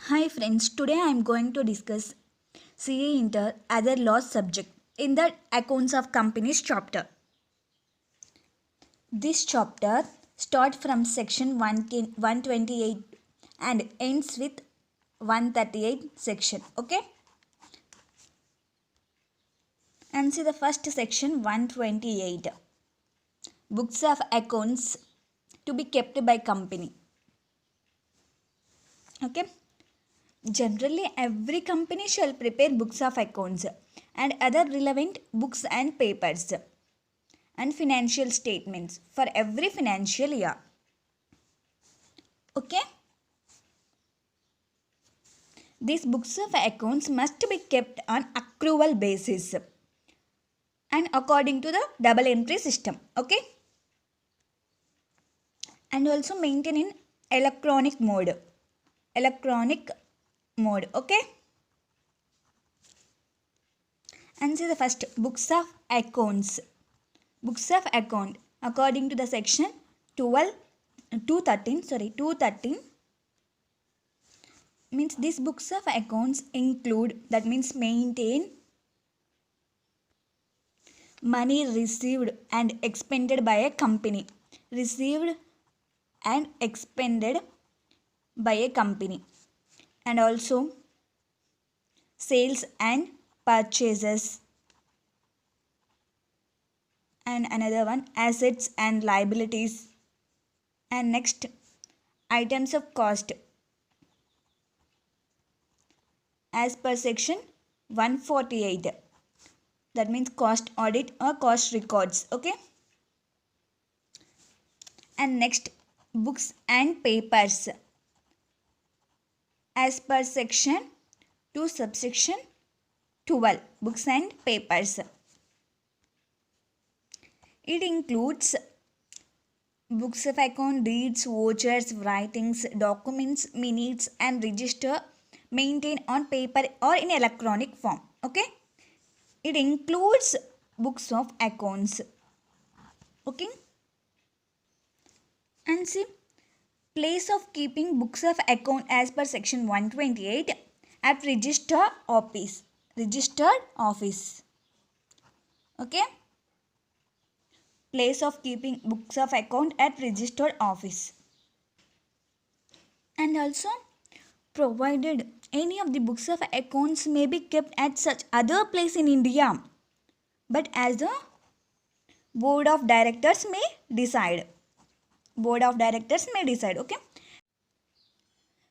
Hi friends, today I am going to discuss CA Inter other laws subject in the accounts of companies chapter. This chapter starts from section 128 and ends with 138 section. Okay? And see the first section 128. Books of accounts to be kept by company. Okay? Generally, every company shall prepare books of accounts and other relevant books and papers and financial statements for every financial year. Okay? These books of accounts must be kept on accrual basis and according to the double entry system. Okay? And also maintain in electronic mode. Electronic mode. Okay? And see the first books of accounts. Books of account according to the section 12 213 means these books of accounts include, that means maintain money received and expended by a company, received and expended by a company, and also sales and purchases, and another one assets and liabilities, and next items of cost as per section 148, that means cost audit or cost records. Okay? And next books and papers as per section 2 subsection 12, books and papers. It includes books of account, deeds, vouchers, writings, documents, minutes and register maintained on paper or in electronic form. Okay? It includes books of accounts. Okay? And see, place of keeping books of account as per section 128 at register office. Registered office. Okay? Place of keeping books of account at registered office. And also, provided any of the books of accounts may be kept at such other place in India, but as the board of directors may decide. Board of directors may decide. Okay?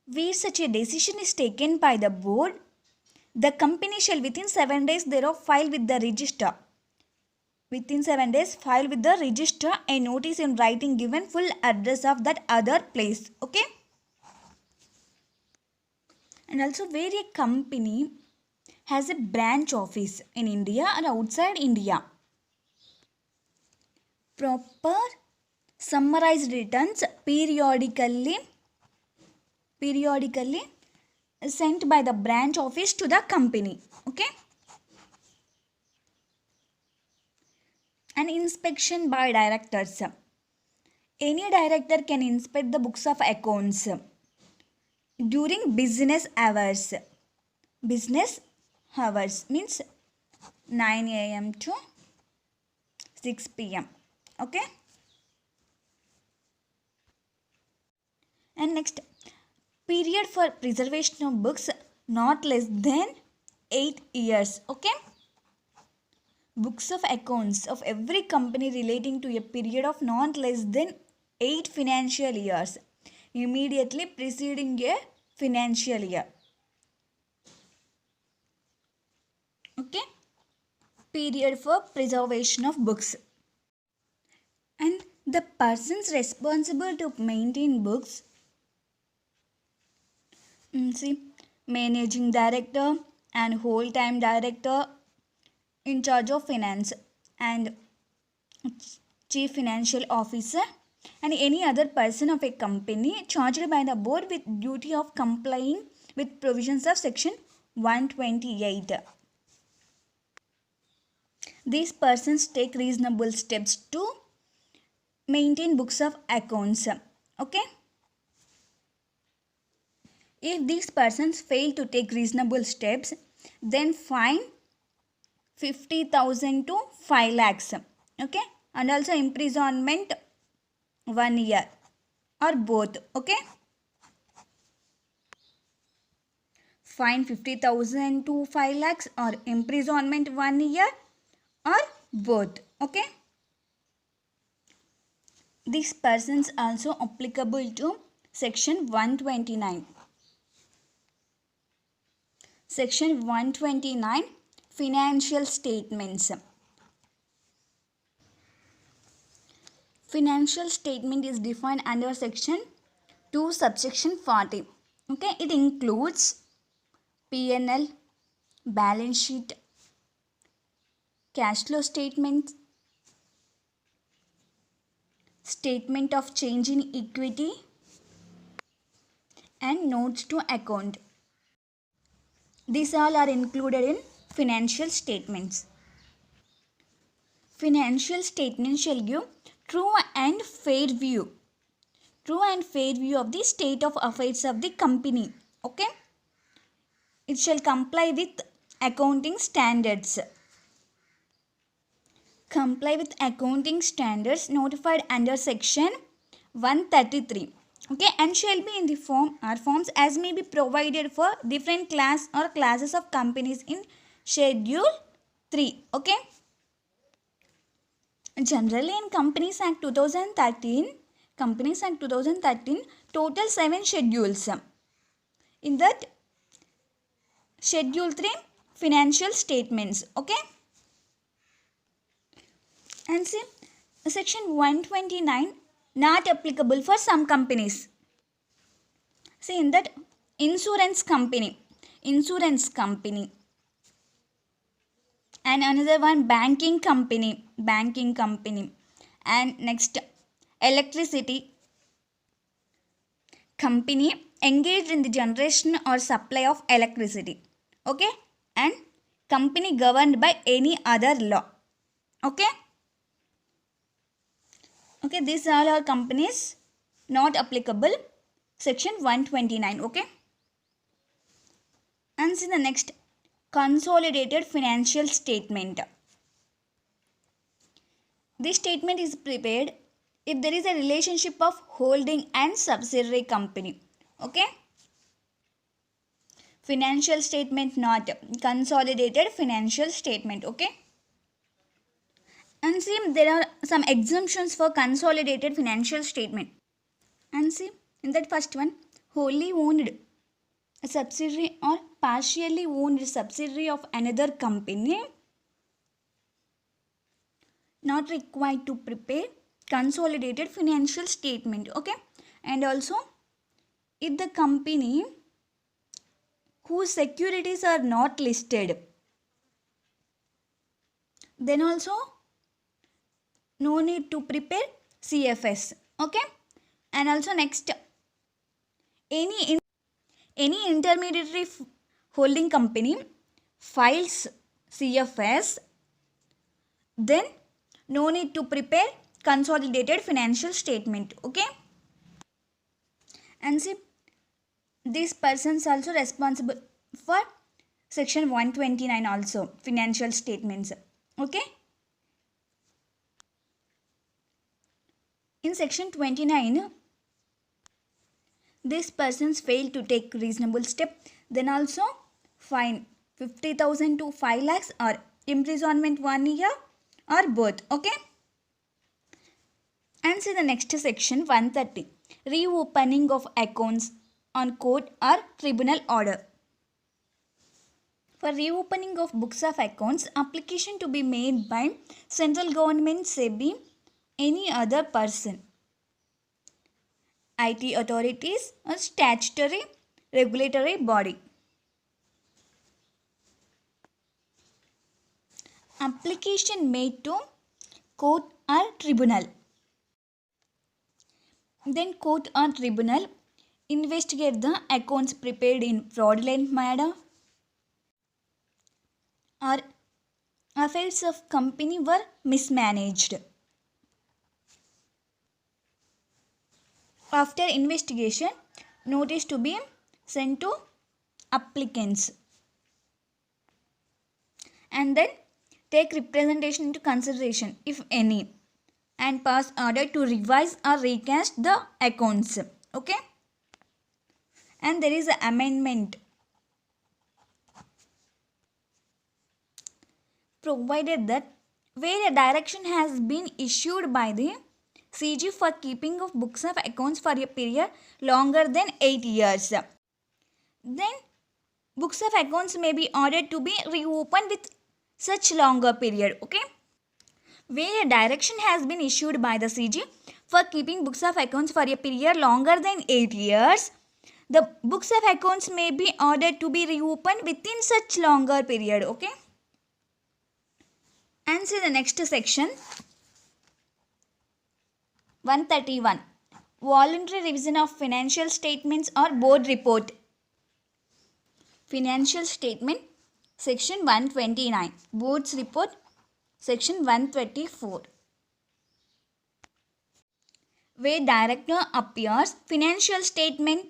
Where such a decision is taken by the board, the company shall within 7 days thereof file with the register. Within 7 days, file with the register a notice in writing given full address of that other place. Okay? And also where a company has a branch office in India or outside India. Proper summarized returns periodically sent by the branch office to the company. Okay? An inspection by directors. Any director can inspect the books of accounts during business hours. Business hours means 9 a.m. to 6 p.m. Okay? And next, period for preservation of books not less than 8 years. Okay? Books of accounts of every company relating to a period of not less than 8 financial years immediately preceding a financial year. Okay? Period for preservation of books. And the persons responsible to maintain books, see, managing director and whole time director in charge of finance and chief financial officer and any other person of a company charged by the board with duty of complying with provisions of section 128. These persons take reasonable steps to maintain books of accounts. Okay? If these persons fail to take reasonable steps, then fine 50,000 to 5 lakhs. Okay, and also imprisonment 1 year or both. Okay, fine 50,000 to 5 lakhs or imprisonment 1 year or both. Okay, these persons also applicable to section 129. Section 129, financial statements. Financial statement is defined under section 2 subsection 40. Okay, it includes P&L, balance sheet, cash flow statement, statement of change in equity, and notes to account. These all are included in financial statements. Financial statements shall give true and fair view of the state of affairs of the company. Okay, it shall comply with accounting standards. Comply with accounting standards notified under section 133. Okay, and shall be in the form or forms as may be provided for different class or classes of companies in schedule 3. Okay, generally in Companies Act 2013 total 7 schedules. In that schedule 3 financial statements. Okay, and see section 129 not applicable for some companies. See in that insurance company, and another one banking company, and next electricity company engaged in the generation or supply of electricity. Okay, and company governed by any other law. Okay, okay, these all are companies not applicable section 129. Okay, and see the next consolidated financial statement. This statement is prepared if there is a relationship of holding and subsidiary company. Okay, financial statement not consolidated financial statement. Okay, and see there are some exemptions for consolidated financial statement. And see in that first one, wholly owned a subsidiary or partially owned subsidiary of another company not required to prepare consolidated financial statement. Okay, and also if the company whose securities are not listed, then also no need to prepare CFS. Okay, and also next any intermediary holding company files CFS, then no need to prepare consolidated financial statement. Okay, and see these persons also responsible for section 129 also financial statements. Okay, in section 29 these persons fail to take reasonable step, then also fine 50,000 to 5 lakhs or imprisonment 1 year or both. Okay, and see the next section 130, reopening of accounts on court or tribunal order. For reopening of books of accounts, application to be made by central government, SEBI, any other person, IT authorities or statutory regulatory body. Application made to court or tribunal. Then court or tribunal investigate the accounts prepared in fraudulent manner or affairs of company were mismanaged. After investigation, notice to be sent to applicants, and then take representation into consideration if any, and pass order to revise or recast the accounts. Okay, and there is an amendment provided that where a direction has been issued by the CG for keeping of books of accounts for a period longer than 8 years, then books of accounts may be ordered to be reopened with such longer period. Okay, where a direction has been issued by the CG for keeping books of accounts for a period longer than 8 years, the books of accounts may be ordered to be reopened within such longer period. Okay, and see the next section, 131, voluntary revision of financial statements or board report. Financial statement, section 129, board's report, section 124. Where director appears financial statement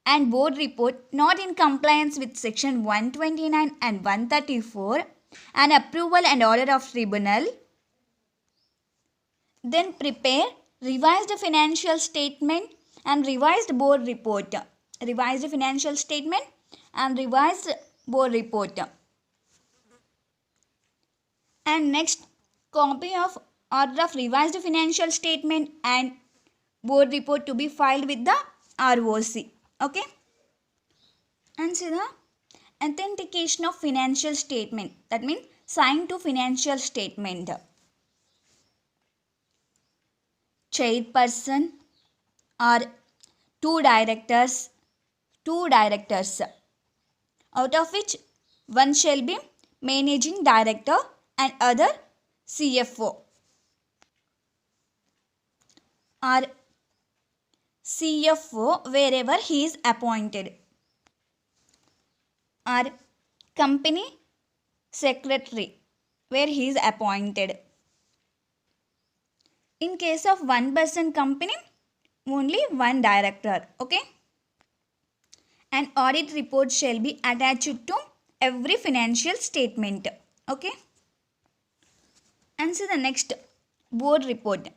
and board report not in compliance with section 129 and 134 and approval and order of tribunal, then prepare revised financial statement and revised board report. Revised financial statement and revised board report. And next, copy of order of revised financial statement and board report to be filed with the ROC. Okay, and see the authentication of financial statement, that means signed to financial statement. Chairperson or two directors, out of which one shall be managing director and other CFO or CFO wherever he is appointed, or company secretary where he is appointed. In case of one person company, only one director. Okay, an audit report shall be attached to every financial statement. Okay, and see the next, board report.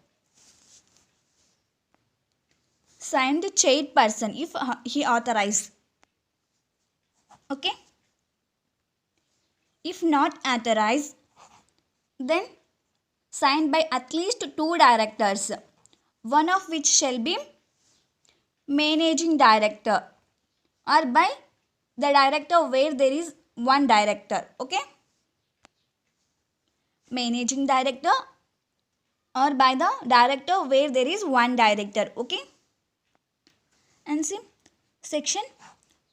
Signed chairperson if he authorized. Okay, if not authorized, then signed by at least two directors, one of which shall be managing director or by the director where there is one director. Okay, managing director or by the director where there is one director. Okay, and see section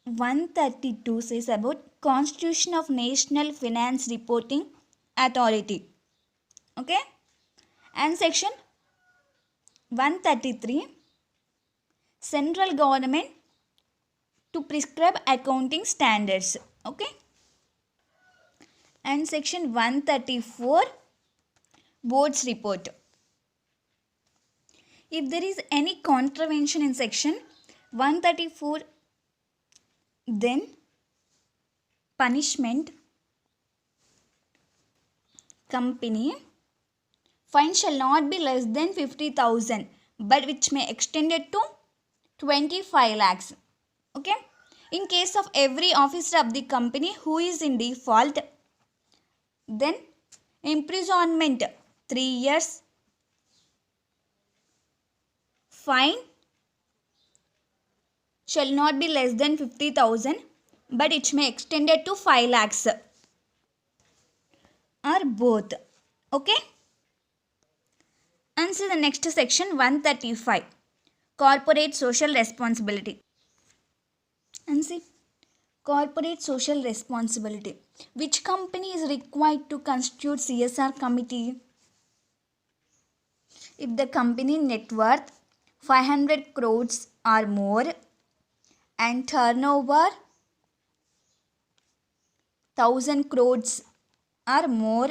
132 says about Constitution of National Finance Reporting Authority. Okay, and section 133, central government to prescribe accounting standards. Okay, and section 134, board's report. If there is any contravention in section 134, then punishment, company fine shall not be less than 50,000 but which may extend it to 25 lakhs. Okay, in case of every officer of the company who is in default, then imprisonment 3 years, fine shall not be less than 50,000 but it may extend it to 5 lakhs or both. Okay, and see the next section 135, corporate social responsibility. And see corporate social responsibility. Which company is required to constitute CSR committee? If the company net worth 500 crores or more and turnover 1000 crores or more,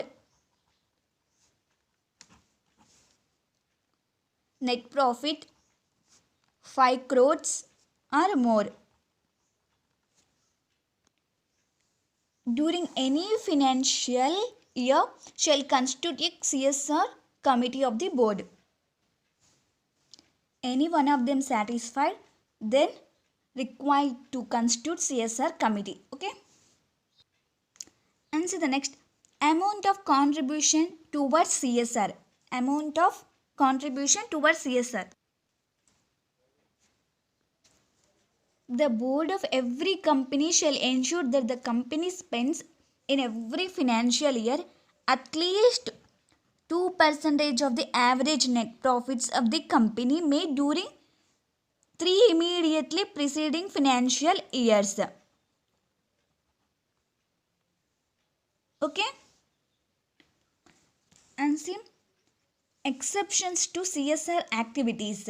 net profit 5 crores or more. during any financial year shall constitute a CSR committee of the board. Any one of them satisfied, then required to constitute CSR committee. Okay. And see the next, amount of contribution towards CSR. Amount of contribution towards CSR. The board of every company shall ensure that the company spends in every financial year at least 2% of the average net profits of the company made during 3 immediately preceding financial years. Okay. And see exceptions to CSR activities.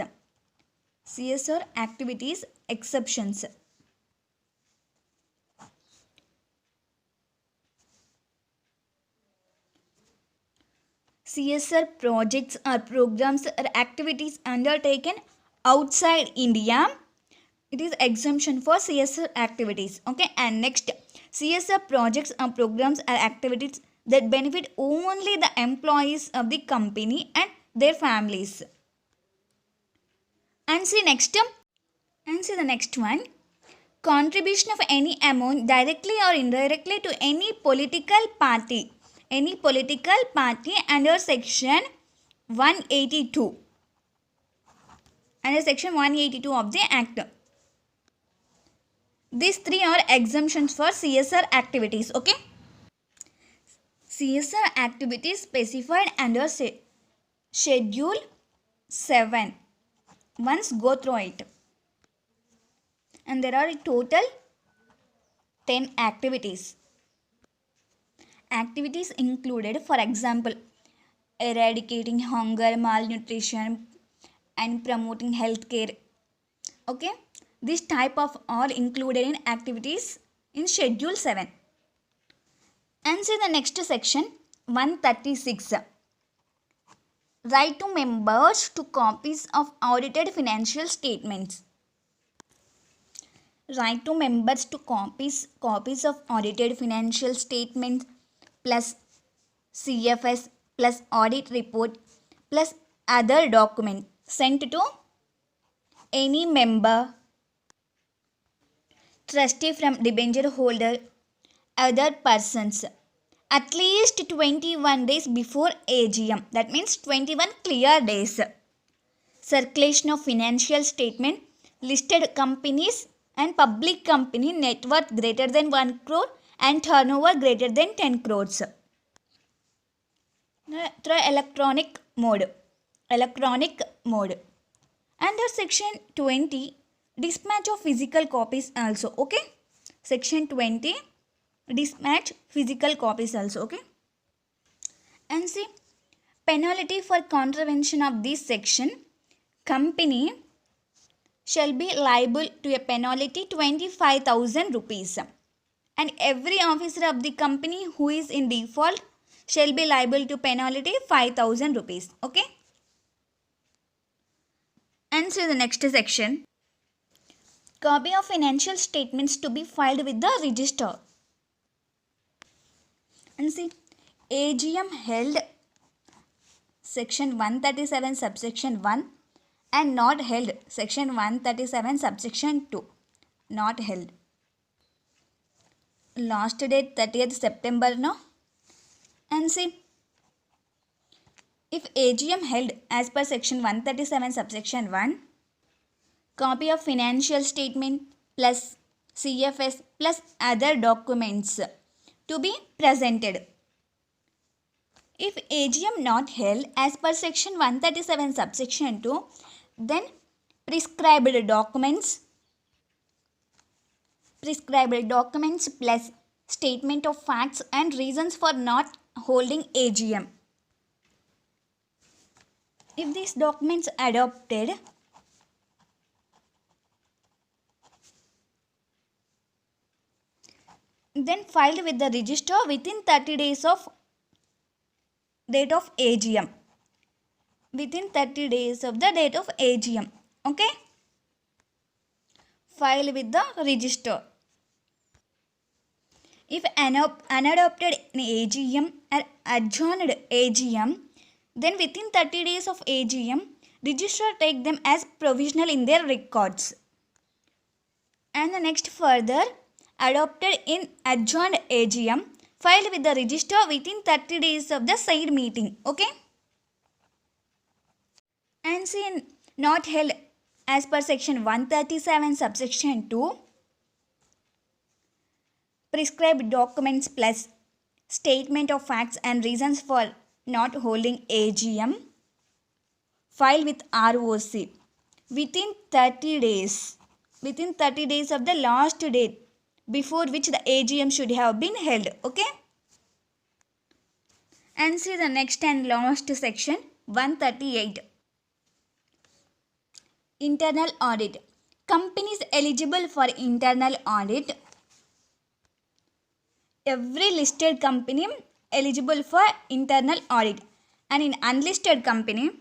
CSR activities exceptions. CSR projects or programs or activities undertaken outside India. It is exemption for CSR activities. Okay. And next, CSR projects or programs or activities that benefit only the employees of the company and their families. And see the next one. Contribution of any amount directly or indirectly to any political party. Any political party under section 182. Under section 182 of the Act. These three are exemptions for CSR activities. Okay. CSR activities specified under Schedule 7. Once go through it. And there are a total 10 activities. Activities included, for example, eradicating hunger, malnutrition, and promoting healthcare. Okay. This type of are included in activities in Schedule 7. And see the next section 136. Right to members to copies of audited financial statements. Right to members to copies of audited financial statements plus CFS plus audit report plus other document sent to any member, trustee from debenture holder, other persons at least 21 days before AGM. That means 21 clear days. Circulation of financial statement, listed companies and public company net worth greater than 1 crore and turnover greater than 10 crores. Through electronic mode. Under section 20, dispatch of physical copies also. Okay. Section 20, dispatch physical copies also. Okay. And see, penalty for contravention of this section, company shall be liable to a penalty 25,000 rupees. And every officer of the company who is in default shall be liable to penalty 5,000 rupees. Okay. And so the next section, copy of financial statements to be filed with the register. And see, AGM held section 137 subsection 1 and not held section 137 subsection 2. Not held. Last date 30th September now. And see, if AGM held as per section 137 subsection 1, copy of financial statement plus CFS plus other documents to be presented. If AGM not held as per section 137 subsection 2, then prescribed documents plus statement of facts and reasons for not holding AGM. If these documents adopted, then filed with the register within 30 days of date of AGM. Within 30 days of the date of AGM. Okay. File with the register. If unadopted in AGM or adjourned AGM, then within 30 days of AGM, registrar take them as provisional in their records. And the next further, adopted in adjourned AGM, filed with the registrar within 30 days of the said meeting. Okay? And see, not held as per section 137 subsection 2, prescribed documents plus statement of facts and reasons for not holding AGM, file with ROC within 30 days. Within 30 days of the last date before which the AGM should have been held. Okay? And see the next and last section 138. Internal audit. Companies eligible for internal audit. Every listed company eligible for internal audit, and in unlisted company,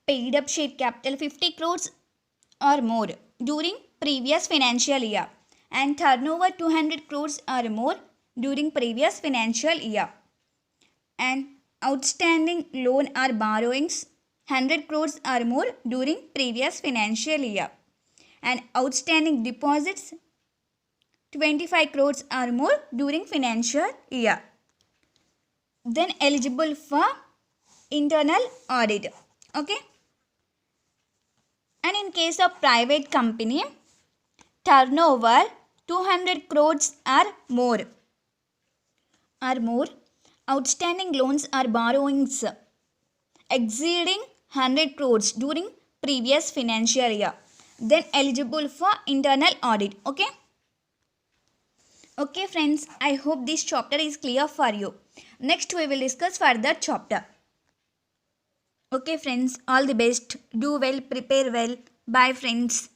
paid up share capital 50 crores or more during previous financial year and turnover 200 crores or more during previous financial year, and outstanding loan or borrowings 100 crores or more during previous financial year, and outstanding deposits 25 crores or more during financial year, then eligible for internal audit. Okay? And in case of private company, turnover 200 crores or more, outstanding loans or borrowings exceeding 100 crores during previous financial year, then eligible for internal audit. Okay? Okay friends, I hope this chapter is clear for you. Next we will discuss further chapter. Okay friends, all the best. Do well, prepare well. Bye friends.